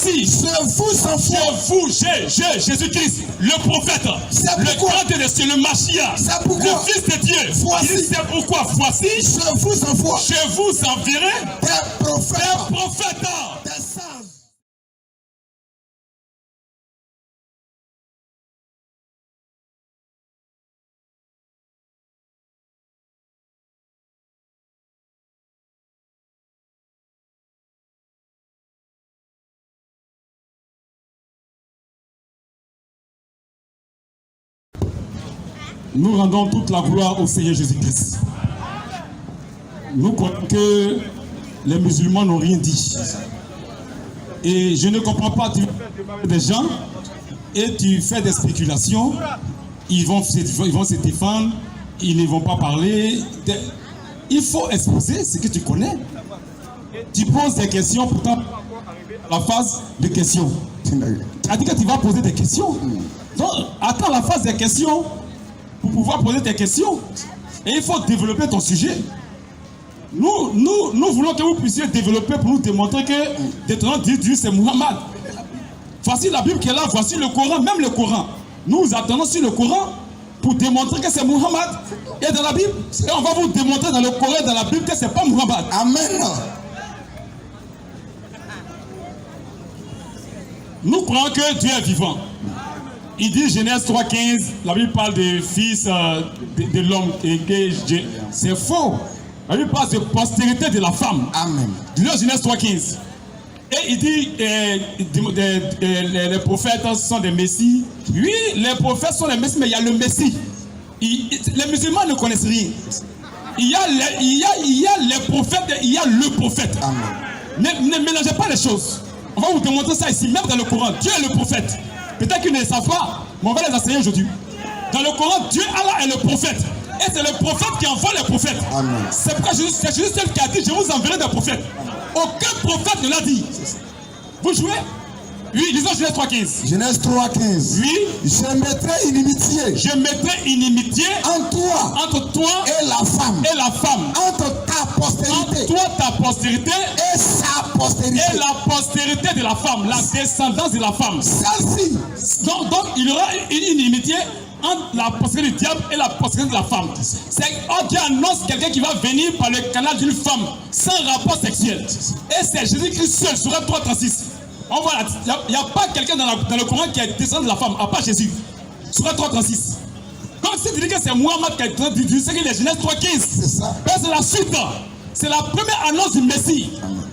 voici. Je vous envoie. Jésus-Christ, le prophète, le grand Dieu des cieux, le Machia, le Fils de Dieu. Voici. Il dit c'est pourquoi, voici, Je vous envoie. je vous enverrai Des prophètes. des prophètes. Des sages. Nous rendons toute la gloire au Seigneur Jésus-Christ. Nous croyons que les musulmans n'ont rien dit. Et je ne comprends pas, tu fais des gens et tu fais des spéculations. Ils vont se défendre, ils ne vont pas parler. Il faut exposer ce que tu connais. Tu poses des questions, pourtant, la phase de questions. Tu as dit que tu vas poser des questions. Donc, attends la phase des questions pour pouvoir poser tes questions. Et il faut développer ton sujet. Nous voulons que vous puissiez développer pour nous démontrer que détenant Dieu, c'est Muhammad. Voici la Bible qui est là, voici le Coran, même le Coran. Nous attendons sur le Coran pour démontrer que c'est Muhammad. Et dans la Bible, et on va vous démontrer dans le Coran et dans la Bible que c'est pas Muhammad. Amen. Nous croyons que Dieu est vivant. Il dit Genèse 3,15, la Bible parle des fils de l'homme et que c'est faux. La Bible parle de postérité de la femme. Amen. Genèse 3,15. Et il dit les prophètes sont des messies. Oui, les prophètes sont des messies, mais il y a le messie. Les musulmans ne connaissent rien. Il y a les prophètes, il y a le prophète. Amen. Ne mélangez pas les choses. On va vous démontrer ça ici, même dans le Coran. Dieu est le prophète. Peut-être qu'ils ne le savent pas, mais on va les enseigner aujourd'hui. Dans le Coran, Dieu, Allah est le prophète. Et c'est le prophète qui envoie les prophètes. Amen. C'est pourquoi c'est Jésus seul qui a dit, je vous enverrai des prophètes. Aucun prophète ne l'a dit. Vous jouez? Oui, lisons Genèse 3,15. Genèse 3,15. Oui. Je mettrai inimitié. Je mettrai inimitié entre toi et la femme. Et la femme. Entre ta postérité. Entre toi, ta postérité. Et sa postérité. Et la postérité de la femme. La descendance de la femme. Celle-ci. Donc il y aura une inimitié entre la postérité du diable et la postérité de la femme. C'est Dieu annonce quelqu'un qui va venir par le canal d'une femme sans rapport sexuel. Et c'est Jésus-Christ seul, sur 3,36. On voit là, il n'y a pas quelqu'un dans le Coran qui est descendu de la femme, à part Jésus. Sur 3,36. Donc si tu dis que c'est Muhammad qui est descendu du Dieu, c'est qu'il est Genèse 3,15. C'est ça. C'est la suite. C'est la première annonce du Messie.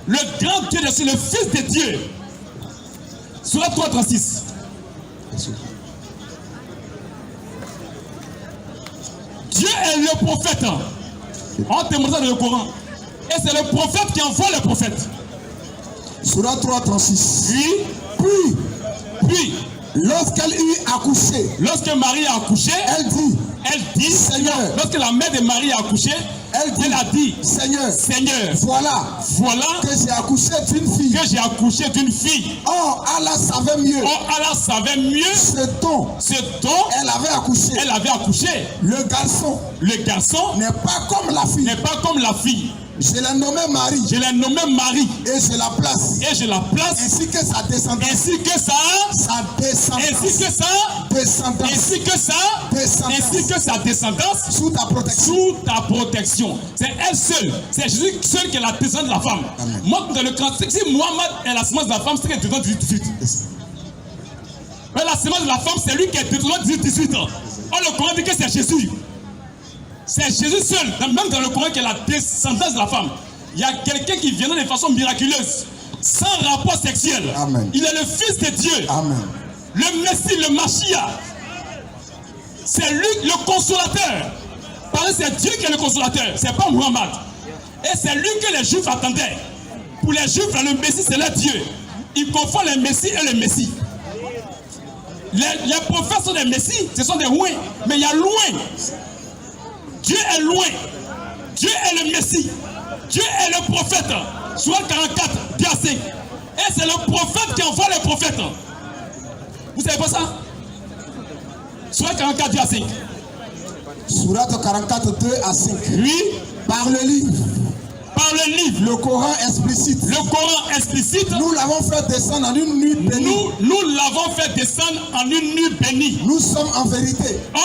Le grand Dieu, c'est le Fils de Dieu. Sur 3,36. Dieu est le prophète. On te montre dans le Coran. Et c'est le prophète qui envoie les prophètes. Surat 3,36. Puis, lorsqu'elle eut accouché, lorsque Marie a accouché, elle dit, Seigneur, lorsque la mère de Marie a accouché, elle a dit, Seigneur, voilà que j'ai accouché d'une fille. Oh, Allah savait mieux. Ce dont elle avait accouché. Le garçon n'est pas comme la fille. Je l'ai nommé Marie. Et je la place. Ainsi que sa descendance. Sous ta protection. C'est elle seule. C'est Jésus seul qui est la descendance de la femme. Moi, dans le cas, si Muhammad est la semence de la femme, c'est qu'elle est dedans 18. Mais la semence de la femme, c'est lui qui est dedans 18 ans. Or, le Coran dit que c'est Jésus. C'est Jésus seul, même dans le Coran, qui est la descendance de la femme. Il y a quelqu'un qui viendra de façon miraculeuse, sans rapport sexuel. Amen. Il est le Fils de Dieu. Amen. Le Messie, le Machia. C'est lui le consolateur. Parce que c'est Dieu qui est le consolateur, c'est pas Muhammad. Et c'est lui que les Juifs attendaient. Pour les Juifs, le Messie, c'est leur Dieu. Ils confondent le Messie et le Messie. Les prophètes sont des Messies, ce sont des loin. Mais il y a loin. Dieu est loin. Dieu est le Messie. Dieu est le prophète. Surat 44, Dieu à 5. Et c'est le prophète qui envoie les prophètes. Vous savez pas ça? Surat 44, Dieu à 5. Surat 44, 2 à 5. Oui. Par le livre. Par le livre. Le Coran explicite. Le Coran explicite. Nous l'avons fait descendre en une nuit bénie. Nous l'avons fait descendre en une nuit bénie. Nous sommes en vérité. Oh,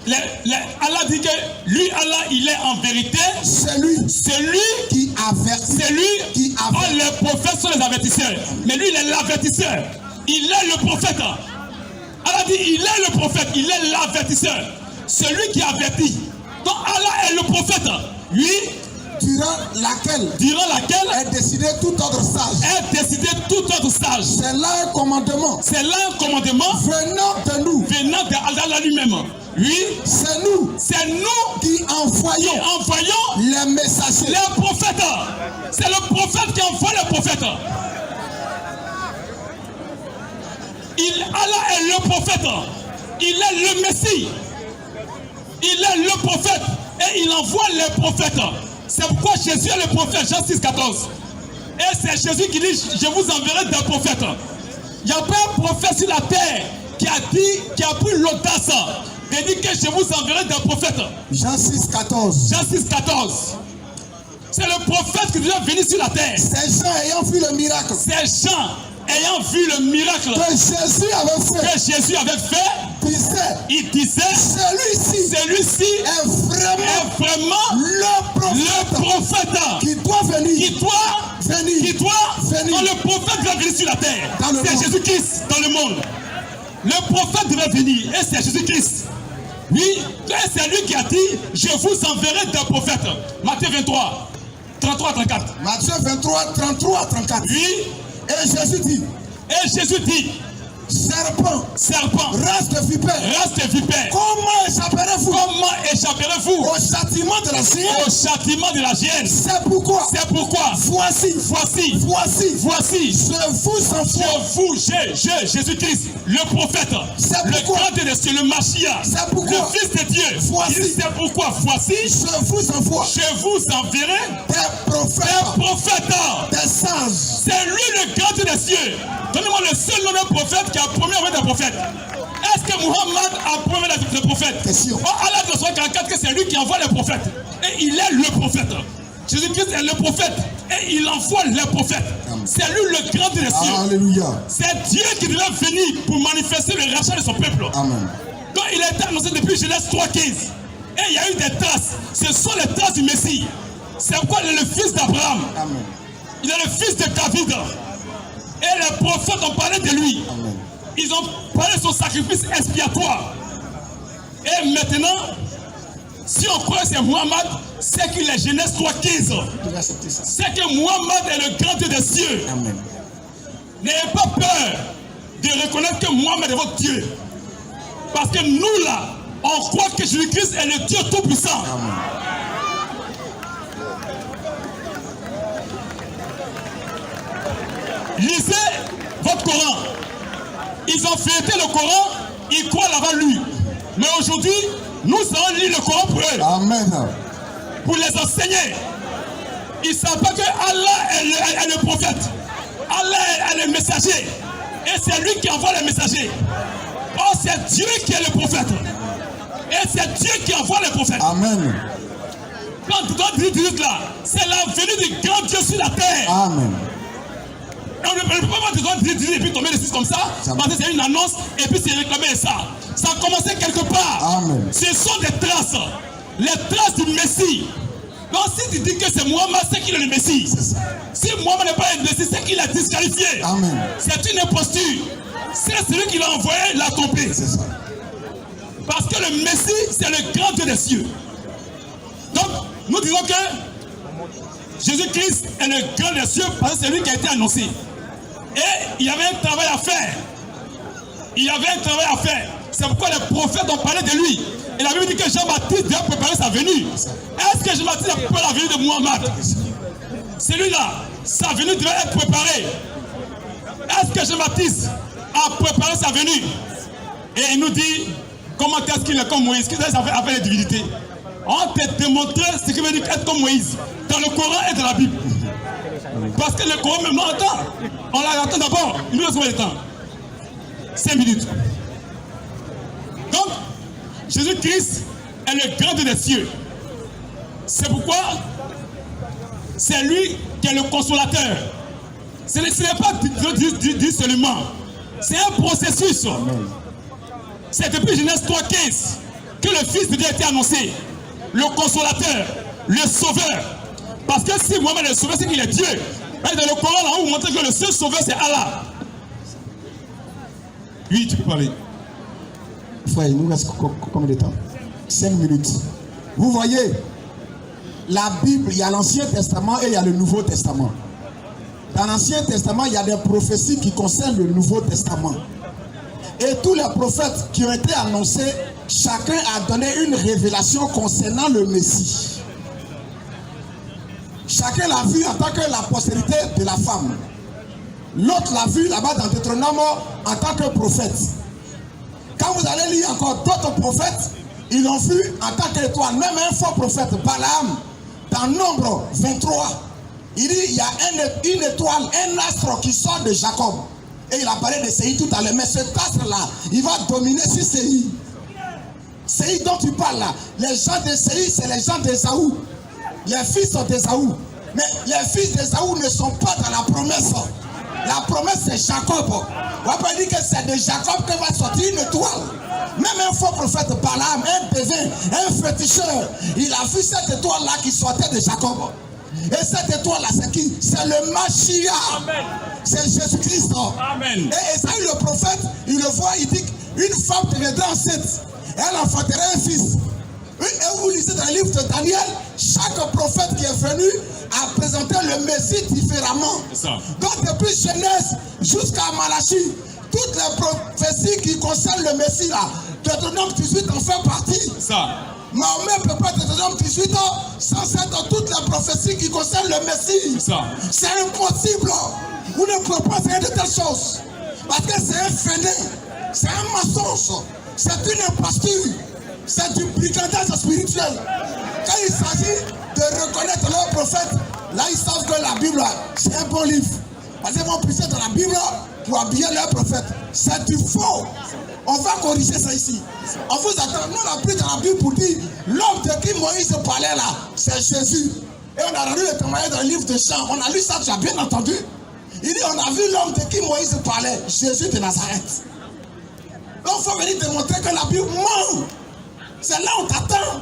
Allah dit que lui, Allah, il est en vérité. C'est lui qui avertit. C'est lui qui avertit. Oh, les prophètes sont les avertisseurs. Mais lui, il est l'avertisseur. Il est le prophète. Allah dit, il est le prophète. Il est l'avertisseur. C'est lui qui avertit. Donc Allah est le prophète. Lui, durant laquelle est décidé tout ordre sage. C'est là un commandement. Venant de nous. Venant d'Allah lui-même. Oui, c'est nous qui envoyons les messagers. Les prophètes. C'est le prophète qui envoie les prophètes. Allah est le prophète. Il est le Messie. Il est le prophète. Et il envoie les prophètes. C'est pourquoi Jésus est le prophète, Jean 6, 14. Et c'est Jésus qui dit, je vous enverrai des prophètes. Il n'y a pas un prophète sur la terre qui a pris l'audace de dire que je vous enverrai des prophètes. Jean 6, 14. Jean 6, 14. C'est le prophète qui doit venir sur la terre. Ces gens ayant vu le miracle. Ces gens ayant vu le miracle que Jésus avait fait. Il disait, celui-ci est vraiment le prophète qui doit venir. Quand le prophète doit venir sur la terre, c'est Jésus-Christ dans le monde. Le prophète devait venir et c'est Jésus-Christ. Oui, et c'est lui qui a dit, je vous enverrai des prophètes. Matthieu 23, 33 à 34. Matthieu 23, 33 à 34. Oui. Et Jésus dit, serpent, race de vipère, comment échapperez-vous au châtiment de la géhenne? C'est pourquoi voici, je Jésus-Christ, le prophète, le grand des cieux, le Machia, le Fils de Dieu. C'est pourquoi je vous enverrai des prophètes, des sages. C'est lui le grand des cieux. Donnez-moi le seul nom d'un prophète qui a promis envoyer des prophètes. Est-ce que Muhammad a promis des prophètes? Question. Allah dit dans 44 que c'est lui qui envoie les prophètes. Et il est le prophète. Jésus-Christ est le prophète. Et il envoie les prophètes. C'est lui le grand des cieux. Alléluia. C'est Dieu qui devait venir pour manifester le rachat de son peuple. Amen. Donc il a été annoncé depuis Genèse 3,15. Et il y a eu des traces. Ce sont les traces du Messie. C'est pourquoi il est le fils d'Abraham. Il est le fils de David. Et les prophètes ont parlé de lui. Amen. Ils ont parlé de son sacrifice expiatoire. Et maintenant, si on croit que c'est Muhammad, c'est qu'il est Genèse 3,15. C'est que Muhammad est le grand Dieu des cieux. Amen. N'ayez pas peur de reconnaître que Muhammad est votre Dieu. Parce que nous là, on croit que Jésus-Christ est le Dieu tout-puissant. Lisez votre Coran. Ils ont fêté le Coran, ils croient l'avoir lu. Mais aujourd'hui, nous allons lire le Coran pour eux. Amen. Pour les enseigner. Ils ne savent pas que Allah est le prophète. Allah est le messager. Et c'est lui qui envoie les messagers. Oh, c'est Dieu qui est le prophète. Et c'est Dieu qui envoie les prophètes. Amen. Quand tu dis là, c'est la venue du grand Dieu sur la terre. Amen. On ne peut pas dire et puis tomber les 6 comme ça, parce que c'est une annonce et puis c'est réclamé ça. Ça a commencé quelque part. Amen. Ce sont des traces. Les traces du Messie. Donc si tu dis que c'est Muhammad, c'est qu'il est le Messie. Si Muhammad n'est pas un Messie, c'est qu'il est disqualifié. Amen. C'est une imposture. C'est celui qui l'a envoyé, l'a trompé. Parce que le Messie, c'est le grand Dieu des cieux. Donc, nous disons que Jésus-Christ est le grand des cieux parce que c'est lui qui a été annoncé. Et il y avait un travail à faire. C'est pourquoi les prophètes ont parlé de lui. Et la Bible dit que Jean-Baptiste devait préparer sa venue. Est-ce que Jean-Baptiste a préparé la venue de Muhammad? Celui-là, sa venue devait être préparée. Est-ce que Jean-Baptiste a préparé sa venue? Et il nous dit, comment est-ce qu'il est comme Moïse? Qu'est-ce que ça fait avec les divinités? On te démontrer ce qui veut dire être comme Moïse. Dans le Coran et dans la Bible. Parce que le Coran même attend. On l'attend d'abord. Il nous laisse combien de temps? 5 minutes. Donc, Jésus-Christ est le grand des cieux. C'est pourquoi C'est lui qui est le consolateur. Ce n'est pas dit seulement. C'est un processus. C'est depuis Genèse 3,15 que le Fils de Dieu a été annoncé. Le consolateur, le sauveur. Parce que si Mohamed est le sauveur, c'est qu'il est Dieu. Dans le Coran, là, on vous montre que le seul sauveur, c'est Allah. Oui, tu peux parler. Frère, il nous reste combien de temps? 5 minutes. Vous voyez, la Bible, il y a l'Ancien Testament et il y a le Nouveau Testament. Dans l'Ancien Testament, il y a des prophéties qui concernent le Nouveau Testament. Et tous les prophètes qui ont été annoncés, chacun a donné une révélation concernant le Messie. Chacun l'a vu en tant que la postérité de la femme. L'autre l'a vu là-bas dans Deutéronome en tant que prophète. Quand vous allez lire encore d'autres prophètes, ils l'ont vu en tant qu'étoile. Même un faux prophète, Balaam, dans Nombre 23, il dit il y a une étoile, un astre qui sort de Jacob. Et il a parlé de Séhi tout à l'heure. Mais cet astre-là, il va dominer sur Séhi. Séhi dont tu parles là, les gens de Séhi, c'est les gens d'Ésaü. Les fils d'Ésaü. Mais les fils d'Ésaü ne sont pas dans la promesse. La promesse c'est Jacob. On va pas dire que c'est de Jacob que va sortir une étoile. Même un faux prophète Balaam, un devin, un féticheur, il a vu cette étoile-là qui sortait de Jacob. Et cette étoile-là, c'est qui? C'est le Mashiach. C'est Jésus-Christ. Amen. Et Esaïe le prophète, il le voit, il dit qu'une femme deviendra enceinte. Elle enfantera un fils. Et vous lisez dans le livre de Daniel, chaque prophète qui est venu a présenté le Messie différemment. Donc depuis Genèse jusqu'à Malachie, toutes les prophéties qui concernent le Messie là, Deutéronome 18 en fait partie. Mahomet ne peut pas être Deutéronome 18 sans être toutes les prophéties qui concernent le Messie. C'est impossible. Vous ne pouvez pas faire de telles choses. Parce que c'est un fainéant, c'est un mensonge, c'est une imposture. C'est du brigandage spirituel. Quand il s'agit de reconnaître leur prophète, là ils savent que la Bible, c'est un bon livre. Parce qu'ils vont puiser dans la Bible pour habiller leur prophète. C'est du faux. On va corriger ça ici. On vous attend. Nous on a pris dans la Bible pour dire l'homme de qui Moïse parlait là, c'est Jésus. Et on a rendu le témoignage dans le livre de Jean. On a lu ça, tu as bien entendu. Il dit on a vu l'homme de qui Moïse parlait, Jésus de Nazareth. Donc il faut venir démontrer que la Bible ment. C'est là où on t'attend.